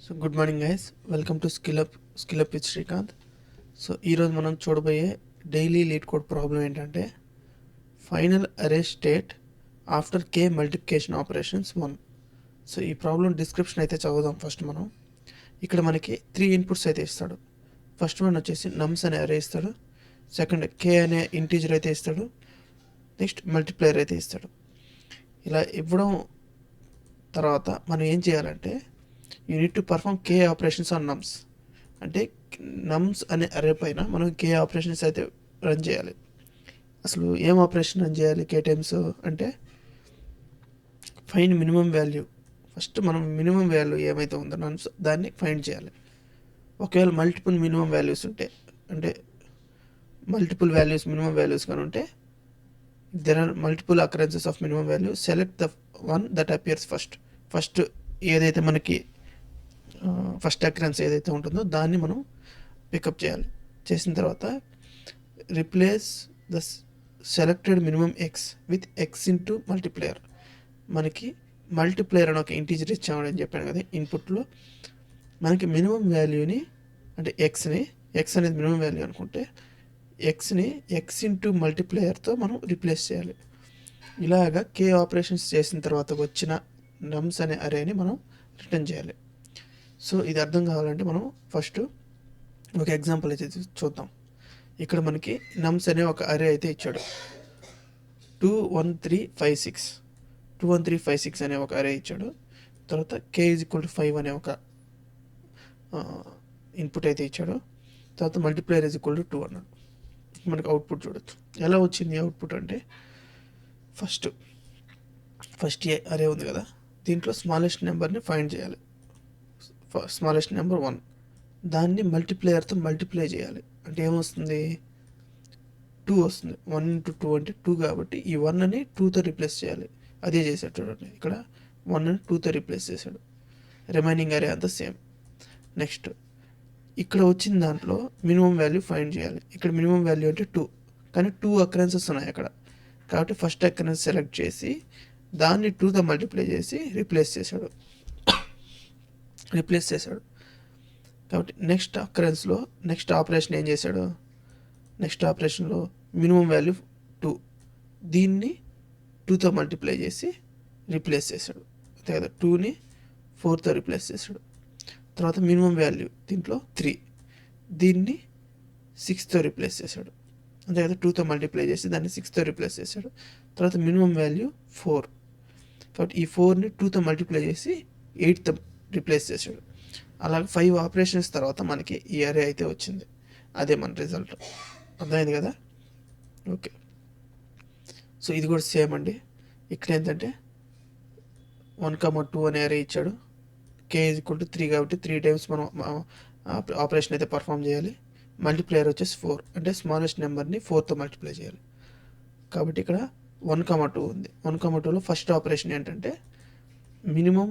So good morning guys, welcome to skill up with Srikanth. So ఈరోజు మనం చూడబోయే daily lead code problem ఏంటంటే final అరే స్టేట్ ఆఫ్టర్ కే multiplication operations 1. So ఈ problem description అయితే చదువుదాం. ఫస్ట్ మనం ఇక్కడ మనకి 3 ఇన్పుట్స్ అయితే ఇస్తాడు. ఫస్ట్ వన్ వచ్చేసి నమ్స్ అనే అరే ఇస్తాడు, సెకండ్ కే అనే ఇంటీజర్ అయితే ఇస్తాడు, నెక్స్ట్ మల్టిప్లైయర్ అయితే ఇస్తాడు. ఇలా ఇవ్వడం తర్వాత మనం ఏం చేయాలంటే you need to perform K operations on నమ్స్. అంటే నమ్స్ అనే అరే పైన మనం కే ఆపరేషన్స్ అయితే రన్ చేయాలి. అసలు ఏం ఆపరేషన్ రన్ చేయాలి కే టైమ్స్ అంటే ఫైండ్ మినిమం వాల్యూ. ఫస్ట్ మనం మినిమం వాల్యూ ఏమైతే ఉందో నమ్స్ దాన్ని ఫైండ్ చేయాలి. ఒకవేళ మల్టిపుల్ మినిమం వాల్యూస్ ఉంటే, అంటే మల్టిపుల్ వాల్యూస్ మినిమం వాల్యూస్ కానీ ఉంటే, there are multiple occurrences of minimum value, select the one that appears first ఏదైతే మనకి ఫస్ట్ అకరెన్స్ ఏదైతే ఉంటుందో దాన్ని మనం పికప్ చేయాలి. చేసిన తర్వాత replace the selected minimum X with X into multiplayer. మనకి మల్టిప్లేయర్ అని ఒక ఇంటీజర్ ఇచ్చామని చెప్పాను కదా ఇన్పుట్లో. మనకి మినిమం వాల్యూని అంటే ఎక్స్ అనేది మినిమం వాల్యూ అనుకుంటే ఎక్స్ని ఎక్స్ ఇంటూ మల్టిప్లేయర్తో మనం రిప్లేస్ చేయాలి. ఇలాగా కే ఆపరేషన్స్ చేసిన తర్వాత వచ్చిన నమ్స్ అనే అరేని మనం రిటర్న్ చేయాలి. సో ఇది అర్థం కావాలంటే మనం ఫస్ట్ ఒక ఎగ్జాంపుల్ అయితే చూద్దాం. ఇక్కడ మనకి నమ్స్ అనే ఒక అరే అయితే ఇచ్చాడు. 21356 అనే ఒక అరే ఇచ్చాడు. తర్వాత k = 5 అనే ఒక ఇన్పుట్ అయితే ఇచ్చాడు. తర్వాత మల్టిప్లైయర్ = 2 అన్నాడు. మనకి అవుట్పుట్ చూడొచ్చు. ఎలా వచ్చింది అవుట్పుట్ అంటే ఫస్ట్ అరే ఉంది కదా, దీంట్లో స్మాలెస్ట్ నెంబర్ని ఫైండ్ చేయాలి. స్మాలెస్ట్ నెంబర్ 1, దాన్ని మల్టిప్లేయర్తో మల్టిప్లై చేయాలి. అంటే ఏమొస్తుంది, 2 వస్తుంది. 1 × 2 అంటే 2 కాబట్టి ఈ 1ని 2తో రిప్లేస్ చేయాలి. అదే చేశాడు చూడండి, ఇక్కడ 1ని 2తో రిప్లేస్ చేశాడు. రిమైనింగ్ అరే అంతా సేమ్. నెక్స్ట్ ఇక్కడ వచ్చిన దాంట్లో మినిమం వాల్యూ ఫైండ్ చేయాలి. ఇక్కడ మినిమం వాల్యూ అంటే 2, కానీ 2 అకరెన్సెస్ ఉన్నాయి అక్కడ. కాబట్టి ఫస్ట్ అకరెన్స్ సెలెక్ట్ చేసి దాన్ని 2తో మల్టిప్లై చేసి రిప్లేస్ చేశాడు. కాబట్టి నెక్స్ట్ అకరెన్స్లో నెక్స్ట్ ఆపరేషన్ ఏం చేశాడు, నెక్స్ట్ ఆపరేషన్లో మినిమం వాల్యూ 2, దీన్ని 2తో మల్టిప్లై చేసి రిప్లేస్ చేశాడు. అంతే కదా, 2ని 4తో రిప్లేస్ చేశాడు. తర్వాత మినిమం వాల్యూ దీంట్లో 3, దీన్ని 6తో రిప్లేస్ చేశాడు. అంతే కదా, 2తో మల్టిప్లై చేసి దాన్ని 6తో రిప్లేస్ చేశాడు. తర్వాత మినిమం వాల్యూ 4, కాబట్టి ఈ 4ని 2తో మల్టిప్లై చేసి 8తో రిప్లేస్ చేశాడు. అలాగే 5 ఆపరేషన్స్ తర్వాత మనకి ఈ అరే అయితే వచ్చింది. అదే మన రిజల్ట్. అర్థమైంది కదా. ఓకే, సో ఇది కూడా సేమ్ అండి. ఇక్కడ ఏంటంటే 1, 2 అనే అరే ఇచ్చాడు. k = 3 కాబట్టి 3 టైమ్స్ మనం ఆపరేషన్ అయితే పర్ఫామ్ చేయాలి. మల్టిప్లేయర్ వచ్చేసి 4, అంటే స్మాలెస్ట్ నెంబర్ని 4తో మల్టిప్లై చేయాలి. కాబట్టి ఇక్కడ 1, 2 ఉంది. 1, 2లో ఫస్ట్ ఆపరేషన్ ఏంటంటే మినిమం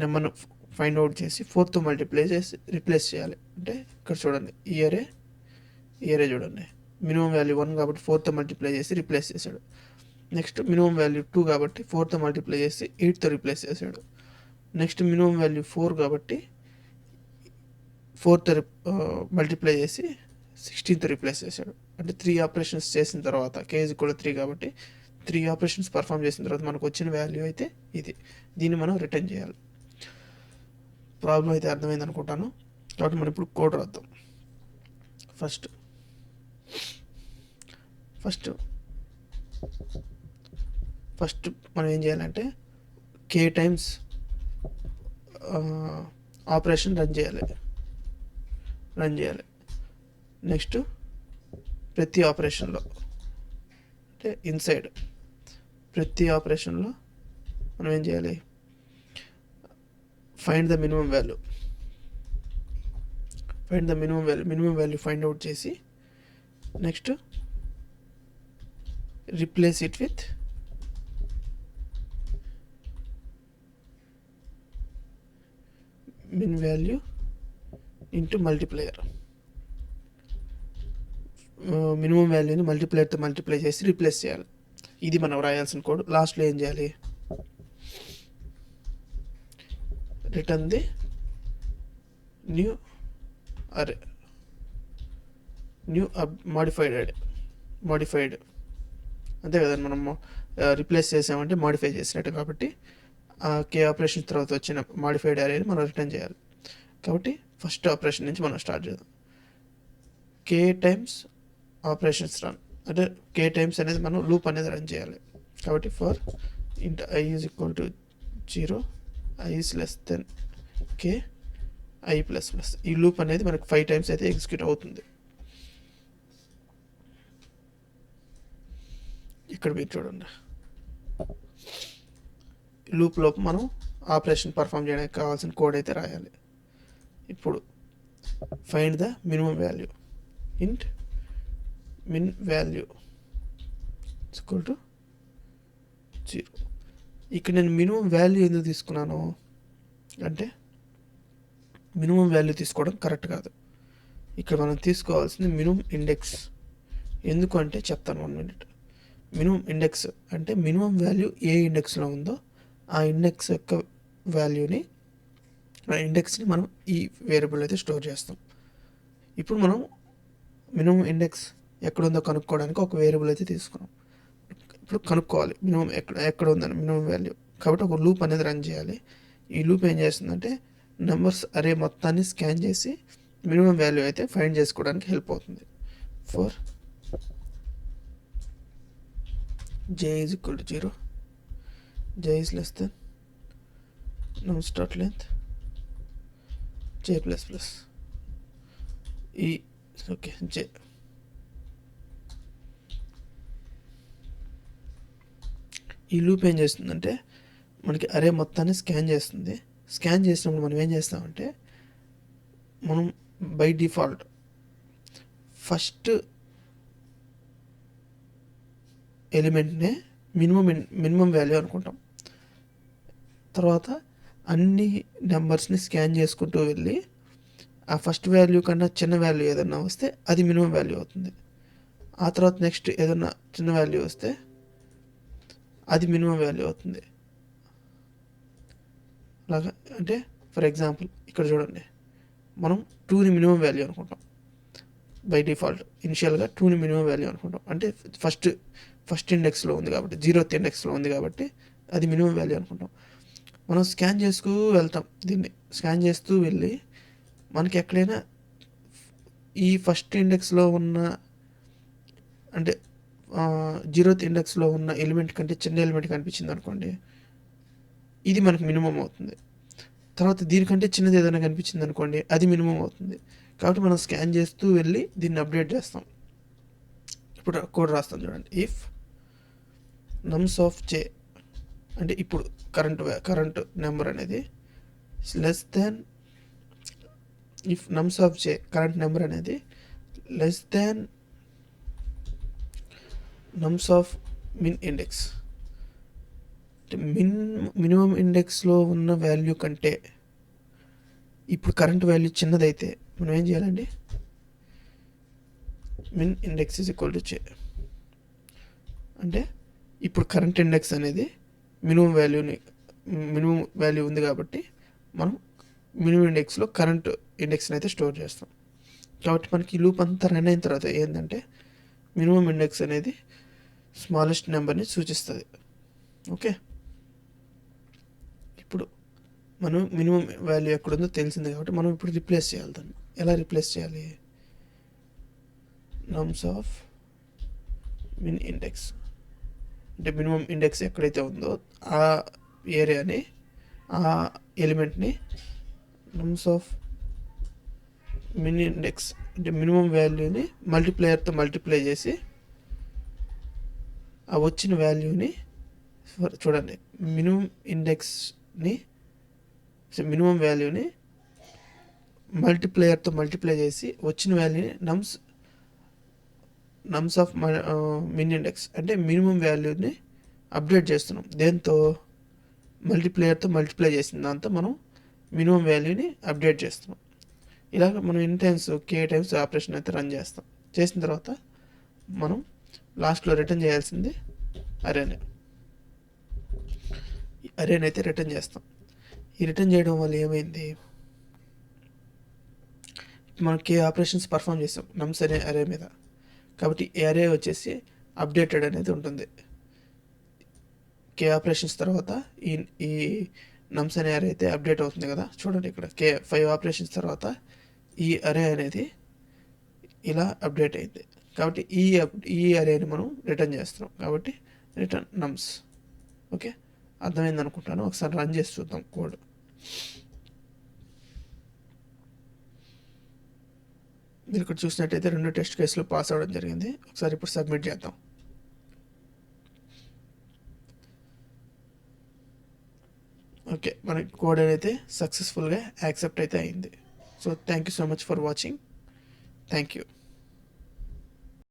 నెంబర్ను ఫైండ్ అవుట్ చేసి 4తో మల్టిప్లై చేసి రిప్లేస్ చేయాలి. అంటే ఇక్కడ చూడండి, ఈ అరే చూడండి, మినిమం వాల్యూ 1 కాబట్టి 4తో మల్టిప్లై చేసి రిప్లేస్ చేశాడు. నెక్స్ట్ మినిమం వాల్యూ 2 కాబట్టి 4తో మల్టిప్లై చేసి 8తో రిప్లేస్ చేశాడు. నెక్స్ట్ మినిమం వాల్యూ 4 కాబట్టి 4తో మల్టిప్లై చేసి 16తో రిప్లేస్ చేశాడు. అంటే 3 ఆపరేషన్స్ చేసిన తర్వాత k = 3 కాబట్టి 3 ఆపరేషన్స్ పర్ఫామ్ చేసిన తర్వాత మనకు వచ్చిన వాల్యూ అయితే ఇది. దీన్ని మనం రిటర్న్ చేయాలి. ప్రాబ్లం అయితే అర్థమైంది అనుకుంటాను. కాబట్టి మనం ఇప్పుడు కోడ్ రాద్దాం. ఫస్ట్ మనం ఏం చేయాలంటే k టైమ్స్ ఆపరేషన్ రన్ చేయాలి. నెక్స్ట్ ప్రతి ఆపరేషన్లో అంటే ఇన్సైడ్ ప్రతి ఆపరేషన్లో మనం ఏం చేయాలి, find the minimum value find out చేసి next replace it with min value into multiplier. Minimum వాల్యూని మల్టిప్లేయర్తో మల్టిప్లై చేసి రిప్లేస్ చేయాలి. ఇది మనం రాయాల్సిన కోడ్. లాస్ట్లో ఏం చేయాలి, రిటర్న్ ది న్యూ అరే న్యూ మోడిఫైడ్ అంతే కదండి. మనము రిప్లేస్ చేసామంటే మోడిఫై చేసినట్టు, కాబట్టి కే ఆపరేషన్ తర్వాత వచ్చిన మోడిఫైడ్ అరేని మనం రిటర్న్ చేయాలి. కాబట్టి ఫస్ట్ ఆపరేషన్ నుంచి మనం స్టార్ట్ చేద్దాం. కే టైమ్స్ ఆపరేషన్స్ రన్, అంటే కే టైమ్స్ అనేది మనం లూప్ అనేది రన్ చేయాలి. కాబట్టి ఫర్ ఇంట్ I is equal to 0, I is less than K, I plus plus. ఈ లూప్ అనేది మనకు 5 టైమ్స్ అయితే ఎగ్జిక్యూట్ అవుతుంది. ఇక్కడ మీరు చూడండి, లూప్ లోపు మనం ఆపరేషన్ పర్ఫామ్ చేయడానికి కావాల్సిన కోడ్ అయితే రాయాలి. ఇప్పుడు ఫైండ్ ద మినిమం వాల్యూ, ఇంట్ మిన్ వాల్యూ ఈక్వల్ టు 0. ఇక్కడ నేను మినిమం వాల్యూ ఎందుకు తీసుకున్నాను అంటే, మినిమం వాల్యూ తీసుకోవడం కరెక్ట్ కాదు. ఇక్కడ మనం తీసుకోవాల్సింది మినిమం ఇండెక్స్. ఎందుకు అంటే చెప్తాను, 1 minute. మినిమం ఇండెక్స్ అంటే మినిమం వాల్యూ ఏ ఇండెక్స్లో ఉందో ఆ ఇండెక్స్ యొక్క వాల్యూని, ఆ ఇండెక్స్ని మనం ఈ వేరియబుల్ అయితే స్టోర్ చేస్తాం. ఇప్పుడు మనం మినిమం ఇండెక్స్ ఎక్కడ ఉందో కనుక్కోవడానికి ఒక వేరియబుల్ అయితే తీసుకున్నాం. ఇప్పుడు కనుక్కోవాలి మినిమం ఎక్కడ ఉందని, మినిమం వాల్యూ. కాబట్టి ఒక లూప్ అనేది రన్ చేయాలి. ఈ లూప్ ఏం చేస్తుందంటే నెంబర్స్ అరే మొత్తాన్ని స్కాన్ చేసి మినిమం వాల్యూ అయితే ఫైండ్ చేసుకోవడానికి హెల్ప్ అవుతుంది. For j is equal to 0, j is less than nums dot length j plus plus ఈ ఓకే j. ఈ లూప్ ఏం చేస్తుందంటే మనకి అరే మొత్తాన్ని స్కాన్ చేస్తుంది. స్కాన్ చేసినప్పుడు మనం ఏం చేస్తామంటే, మనం బై డిఫాల్ట్ ఫస్ట్ ఎలిమెంట్నే మినిమం వాల్యూ అనుకుంటాం. తర్వాత అన్ని నెంబర్స్ని స్కాన్ చేసుకుంటూ వెళ్ళి ఆ ఫస్ట్ వాల్యూ కన్నా చిన్న వాల్యూ ఏదన్నా వస్తే అది మినిమం వాల్యూ అవుతుంది. ఆ తర్వాత నెక్స్ట్ ఏదన్నా చిన్న వాల్యూ వస్తే అది మినిమం వాల్యూ అవుతుంది. అలాగా అంటే ఫర్ ఎగ్జాంపుల్ ఇక్కడ చూడండి, మనం 2ని మినిమం వాల్యూ అనుకుంటాం. బై డిఫాల్ట్ ఇనిషియల్గా 2ని మినిమం వాల్యూ అనుకుంటాం. అంటే ఫస్ట్ ఇండెక్స్లో ఉంది కాబట్టి, 0th ఇండెక్స్లో ఉంది కాబట్టి అది మినిమం వాల్యూ అనుకుంటాం. మనం స్కాన్ చేసుకు వెళ్తాం. దీన్ని స్కాన్ చేస్తూ వెళ్ళి మనకి ఎక్కడైనా ఈ ఫస్ట్ ఇండెక్స్లో ఉన్న, అంటే 0th ఇండెక్స్లో ఉన్న ఎలిమెంట్ కంటే చిన్న ఎలిమెంట్ కనిపించింది అనుకోండి, ఇది మనకు మినిమం అవుతుంది. తర్వాత దీనికంటే చిన్నది ఏదైనా కనిపించింది అనుకోండి, అది మినిమం అవుతుంది. కాబట్టి మనం స్కాన్ చేస్తూ వెళ్ళి దీన్ని అప్డేట్ చేస్తాం. ఇప్పుడు కోడ్ రాస్తాం చూడండి. ఇఫ్ నమ్స్ ఆఫ్ j, అంటే ఇప్పుడు కరెంట్ నెంబర్ అనేది less than, if nums of j current number అనేది less than nums of min index, minimum ఇండెక్స్లో ఉన్న వాల్యూ కంటే ఇప్పుడు కరెంట్ వాల్యూ చిన్నదైతే మనం ఏం చేయాలండి, min index is equal to j. అంటే ఇప్పుడు కరెంట్ ఇండెక్స్ అనేది మినిమం వాల్యూ ఉంది కాబట్టి మనం మినిమం ఇండెక్స్లో కరెంట్ ఇండెక్స్ని అయితే స్టోర్ చేస్తాం. కాబట్టి మనకి ఈ లూప్ అంతా రన్ అయిన తర్వాత ఏంటంటే మినిమం ఇండెక్స్ అనేది స్మాలెస్ట్ నెంబర్ని సూచిస్తుంది. ఓకే, ఇప్పుడు మనం మినిమం వాల్యూ ఎక్కడుందో తెలిసింది కాబట్టి మనం ఇప్పుడు రిప్లేస్ చేయాలి. దాన్ని ఎలా రిప్లేస్ చేయాలి, నమ్స్ ఆఫ్ మిన్ ఇండెక్స్, అంటే మినిమం ఇండెక్స్ ఎక్కడైతే ఉందో ఆ ఏరియాని, ఆ ఎలిమెంట్ని నమ్స్ ఆఫ్ మిన్ ఇండెక్స్, అంటే మినిమం వాల్యూని మల్టిప్లయర్తో మల్టిప్లై చేసి ఆ వచ్చిన వాల్యూని చూడండి, మినిమం ఇండెక్స్ని, మినిమం వాల్యూని మల్టిప్లయర్తో మల్టిప్లై చేసి వచ్చిన వాల్యూని నమ్స్ ఆఫ్ మిన్ ఇండెక్స్, అంటే మినిమం వాల్యూని అప్డేట్ చేస్తున్నాం. దేంతో, మల్టిప్లయర్తో మల్టిప్లై చేసిన దాంతో మనం మినిమం వాల్యూని అప్డేట్ చేస్తున్నాం. ఇలాగ మనం ఎన్ని టైమ్స్, కే టైమ్స్ ఆపరేషన్ అయితే రన్ చేస్తాం. చేసిన తర్వాత మనం లాస్ట్లో రిటర్న్ చేయాల్సింది అరేని అయితే రిటర్న్ చేస్తాం. ఈ రిటర్న్ చేయడం వల్ల ఏమైంది, మనం కే ఆపరేషన్స్ పర్ఫామ్ చేసాం నమ్స్ అనే అరే మీద, కాబట్టి ఈ అరే వచ్చేసి అప్డేటెడ్ అనేది ఉంటుంది. కే ఆపరేషన్స్ తర్వాత ఈ ఈ నమ్స్ అనే అరే అయితే అప్డేట్ అవుతుంది కదా. చూడండి ఇక్కడ కే 5 ఆపరేషన్స్ తర్వాత ఈ అరే అనేది ఇలా అప్డేట్ అయింది. కాబట్టి ఈ అరేని మనం రిటర్న్ చేస్తున్నాం, కాబట్టి రిటర్న్ నమ్స్. ఓకే, అర్థమైంది అనుకుంటాను. ఒకసారి రన్ చేసి చూద్దాం కోడ్. మీరు ఇక్కడ చూసినట్టయితే 2 టెస్ట్ కేసులు పాస్ అవ్వడం జరిగింది. ఒకసారి ఇప్పుడు సబ్మిట్ చేద్దాం. ఓకే, మన కోడ్ అనేది సక్సెస్ఫుల్గా యాక్సెప్ట్ అయితే అయింది. So thank you so much for watching. Thank you.